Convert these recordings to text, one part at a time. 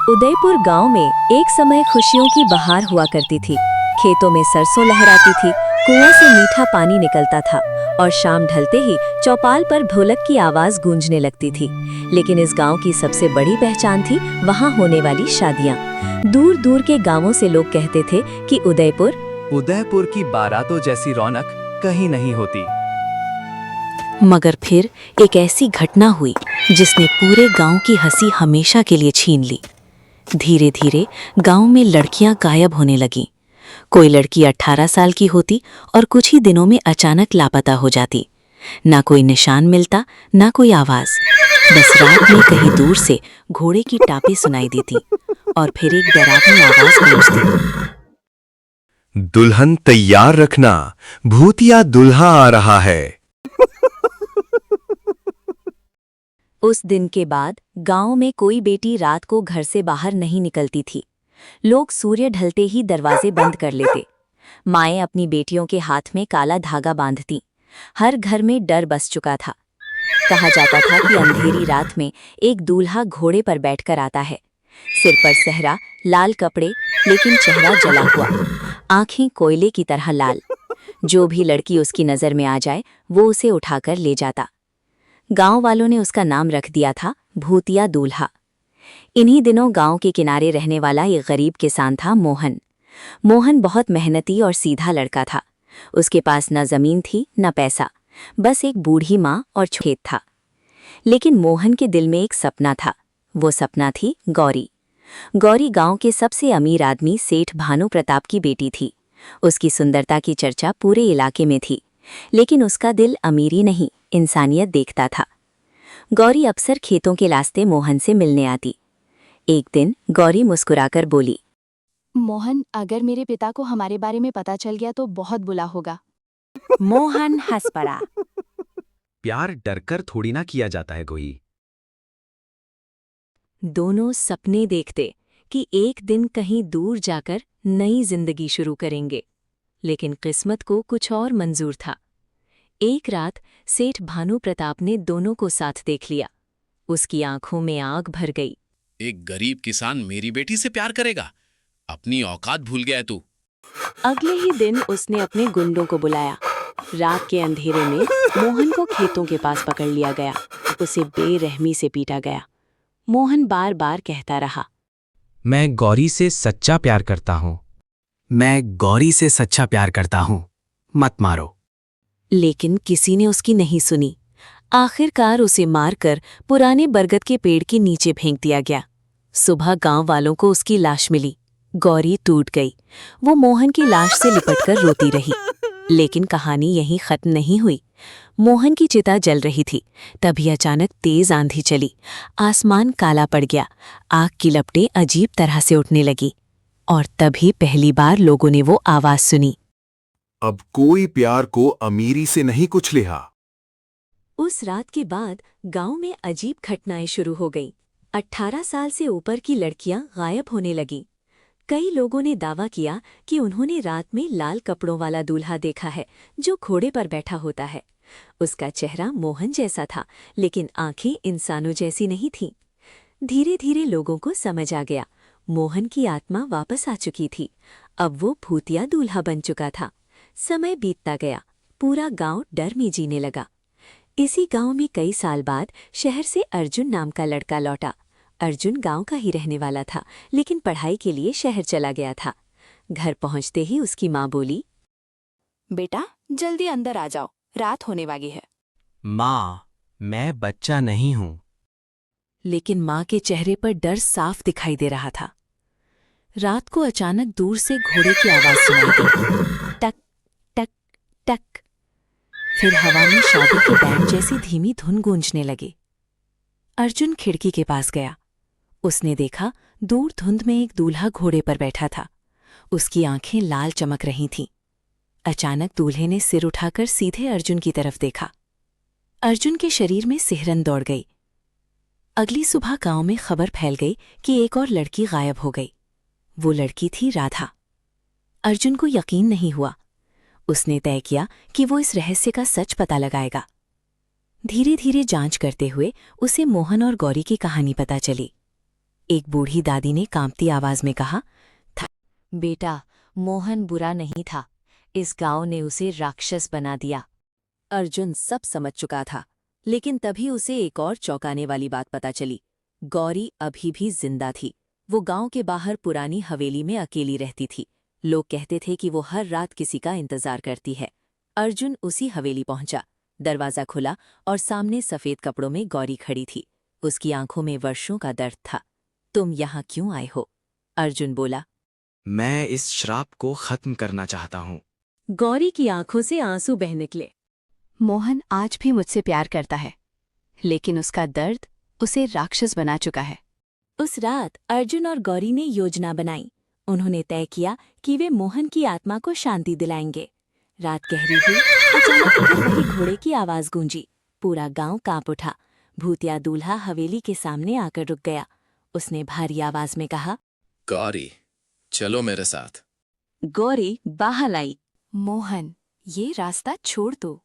उदयपुर गांव में एक समय खुशियों की बहार हुआ करती थी। खेतों में सरसों लहराती थी, कुआं से मीठा पानी निकलता था और शाम ढलते ही चौपाल पर ढोलक की आवाज गूंजने लगती थी। लेकिन इस गांव की सबसे बड़ी पहचान थी वहां होने वाली शादियां। दूर दूर के गांवों से लोग कहते थे कि उदयपुर की बारातों जैसी रौनक कहीं नहीं होती। मगर फिर एक ऐसी घटना हुई जिसने पूरे गांव की हंसी हमेशा के लिए छीन ली। धीरे धीरे गांव में लड़कियां गायब होने लगीं। कोई लड़की 18 साल की होती और कुछ ही दिनों में अचानक लापता हो जाती। ना कोई निशान मिलता, ना कोई आवाज। बस रात में कहीं दूर से घोड़े की टापें सुनाई देती और फिर एक डरावनी आवाज गूंजती। दुल्हन तैयार रखना, भूतिया दुल्हा आ रहा है। उस दिन के बाद गांव में कोई बेटी रात को घर से बाहर नहीं निकलती थी। लोग सूर्य ढलते ही दरवाजे बंद कर लेते। माएं अपनी बेटियों के हाथ में काला धागा बांधती। हर घर में डर बस चुका था। कहा जाता था कि अंधेरी रात में एक दूल्हा घोड़े पर बैठकर आता है। सिर पर सहरा, लाल कपड़े, लेकिन चेहरा जला हुआ, आंखें कोयले की तरह लाल। जो भी लड़की उसकी नजर में आ जाए वो उसे उठाकर ले जाता। गांव वालों ने उसका नाम रख दिया था भूतिया दूल्हा। इन्हीं दिनों गांव के किनारे रहने वाला एक गरीब किसान था मोहन। मोहन बहुत मेहनती और सीधा लड़का था। उसके पास न जमीन थी न पैसा, बस एक बूढ़ी माँ और खेत था। लेकिन मोहन के दिल में एक सपना था। वो सपना थी गौरी। गौरी गांव के सबसे अमीर आदमी सेठ भानु प्रताप की बेटी थी। उसकी सुंदरता की चर्चा पूरे इलाके में थी, लेकिन उसका दिल अमीरी नहीं, इंसानियत देखता था। गौरी अक्सर खेतों के रास्ते मोहन से मिलने आती। एक दिन गौरी मुस्कुराकर बोली, मोहन, अगर मेरे पिता को हमारे बारे में पता चल गया तो बहुत बुरा होगा। मोहन हंस पड़ा। प्यार डरकर थोड़ी ना किया जाता है कोई। दोनों सपने देखते कि एक दिन कहीं दूर जाकर नई जिंदगी शुरू करेंगे, लेकिन किस्मत को कुछ और मंजूर था। एक रात सेठ भानु प्रताप ने दोनों को साथ देख लिया। उसकी आंखों में आग भर गई। एक गरीब किसान मेरी बेटी से प्यार करेगा? अपनी औकात भूल गया है तू। अगले ही दिन उसने अपने गुंडों को बुलाया। रात के अंधेरे में मोहन को खेतों के पास पकड़ लिया गया। उसे बेरहमी से पीटा गया। मोहन बार बार कहता रहा, मैं गौरी से सच्चा प्यार करता हूँ। मैं गौरी से सच्चा प्यार करता हूँ, मत मारो। लेकिन किसी ने उसकी नहीं सुनी। आखिरकार उसे मारकर पुराने बरगद के पेड़ के नीचे फेंक दिया गया। सुबह गांव वालों को उसकी लाश मिली। गौरी टूट गई। वो मोहन की लाश से लिपटकर रोती रही। लेकिन कहानी यहीं खत्म नहीं हुई। मोहन की चिता जल रही थी, तभी अचानक तेज आंधी चली। आसमान काला पड़ गया। आग की लपटें अजीब तरह से उठने लगी और तभी पहली बार लोगों ने वो आवाज सुनी, अब कोई प्यार को अमीरी से नहीं कुचलेहा। उस रात के बाद गांव में अजीब घटनाएं शुरू हो गईं। 18 साल से ऊपर की लड़कियां गायब होने लगीं। कई लोगों ने दावा किया कि उन्होंने रात में लाल कपड़ों वाला दूल्हा देखा है जो घोड़े पर बैठा होता है। उसका चेहरा मोहन जैसा था, लेकिन आंखें इंसानों जैसी नहीं थीं। धीरे धीरे लोगों को समझ आ गया, मोहन की आत्मा वापस आ चुकी थी। अब वो भूतिया दूल्हा बन चुका था। समय बीतता गया। पूरा गांव डर में जीने लगा। इसी गांव में कई साल बाद शहर से अर्जुन नाम का लड़का लौटा। अर्जुन गांव का ही रहने वाला था, लेकिन पढ़ाई के लिए शहर चला गया था। घर पहुंचते ही उसकी माँ बोली, बेटा, जल्दी अंदर आ जाओ, रात होने वाली है। माँ, मैं बच्चा नहीं हूँ। लेकिन माँ के चेहरे पर डर साफ दिखाई दे रहा था। रात को अचानक दूर से घोड़े की आवाज सुनाई दी, टक टक टक। फिर हवा में शादी के बैंड जैसी धीमी धुन गूंजने लगी। अर्जुन खिड़की के पास गया। उसने देखा दूर धुंध में एक दूल्हा घोड़े पर बैठा था। उसकी आंखें लाल चमक रही थीं। अचानक दूल्हे ने सिर उठाकर सीधे अर्जुन की तरफ देखा। अर्जुन के शरीर में सिहरन दौड़ गई। अगली सुबह गांव में खबर फैल गई कि एक और लड़की गायब हो गई। वो लड़की थी राधा। अर्जुन को यकीन नहीं हुआ। उसने तय किया कि वो इस रहस्य का सच पता लगाएगा। धीरे धीरे जांच करते हुए उसे मोहन और गौरी की कहानी पता चली। एक बूढ़ी दादी ने कांपती आवाज में कहा, बेटा, मोहन बुरा नहीं था, इस गांव ने उसे राक्षस बना दिया। अर्जुन सब समझ चुका था, लेकिन तभी उसे एक और चौंकाने वाली बात पता चली। गौरी अभी भी जिंदा थी। वो गांव के बाहर पुरानी हवेली में अकेली रहती थी। लोग कहते थे कि वो हर रात किसी का इंतजार करती है। अर्जुन उसी हवेली पहुंचा। दरवाजा खुला और सामने सफेद कपड़ों में गौरी खड़ी थी। उसकी आंखों में वर्षों का दर्द था। तुम यहाँ क्यों आए हो? अर्जुन बोला। मैं इस श्राप को खत्म करना चाहता हूँ। गौरी की आंखों से आंसू बह निकले। मोहन आज भी मुझसे प्यार करता है, लेकिन उसका दर्द उसे राक्षस बना चुका है। उस रात अर्जुन और गौरी ने योजना बनाई। उन्होंने तय किया कि वे मोहन की आत्मा को शांति दिलाएंगे। रात गहरी हुई, अचानक फिर वही घोड़े की आवाज गूंजी। पूरा गांव कांप उठा। भूतिया दूल्हा हवेली के सामने आकर रुक गया। उसने भारी आवाज में कहा, गौरी, चलो मेरे साथ। गौरी बाहर आई। मोहन, ये रास्ता छोड़ दो।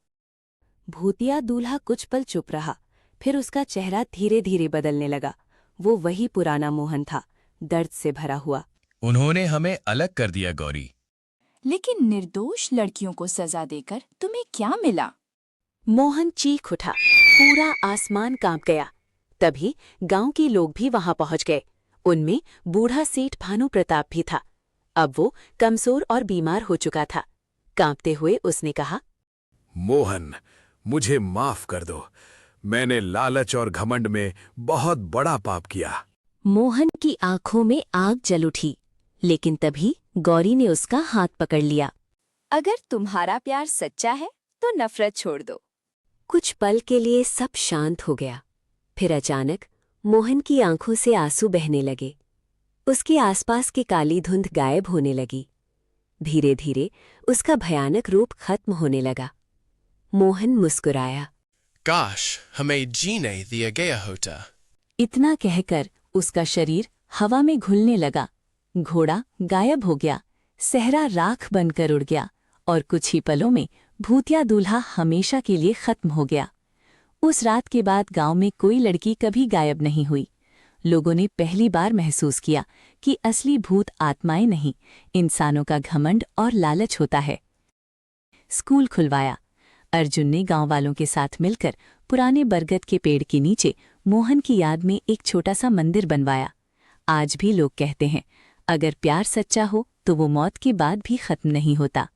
भूतिया दूल्हा कुछ पल चुप रहा, फिर उसका चेहरा धीरे धीरे बदलने लगा। वो वही पुराना मोहन था, दर्द से भरा हुआ। उन्होंने हमें अलग कर दिया गौरी। लेकिन निर्दोष लड़कियों को सजा देकर तुम्हें क्या मिला? मोहन चीख उठा। पूरा आसमान कांप गया। तभी गांव के लोग भी वहां पहुंच गए। उनमें बूढ़ा सेठ भानु प्रताप भी था। अब वो कमजोर और बीमार हो चुका था। कांपते हुए उसने कहा, मोहन, मुझे माफ कर दो। मैंने लालच और घमंड में बहुत बड़ा पाप किया। मोहन की आंखों में आग जल उठी, लेकिन तभी गौरी ने उसका हाथ पकड़ लिया। अगर तुम्हारा प्यार सच्चा है तो नफरत छोड़ दो। कुछ पल के लिए सब शांत हो गया। फिर अचानक मोहन की आंखों से आंसू बहने लगे। उसके आसपास की काली धुंध गायब होने लगी। धीरे धीरे उसका भयानक रूप खत्म होने लगा। मोहन मुस्कुराया। काश हमें जीने दिया गया होता। इतना कहकर उसका शरीर हवा में घुलने लगा। घोड़ा गायब हो गया, सहरा राख बनकर उड़ गया और कुछ ही पलों में भूतिया दूल्हा हमेशा के लिए खत्म हो गया। उस रात के बाद गांव में कोई लड़की कभी गायब नहीं हुई। लोगों ने पहली बार महसूस किया कि असली भूत आत्माएं नहीं, इंसानों का घमंड और लालच होता है। स्कूल खुलवाया। अर्जुन ने गांव वालों के साथ मिलकर पुराने बरगद के पेड़ के नीचे मोहन की याद में एक छोटा सा मंदिर बनवाया। आज भी लोग कहते हैं, अगर प्यार सच्चा हो तो वो मौत के बाद भी खत्म नहीं होता।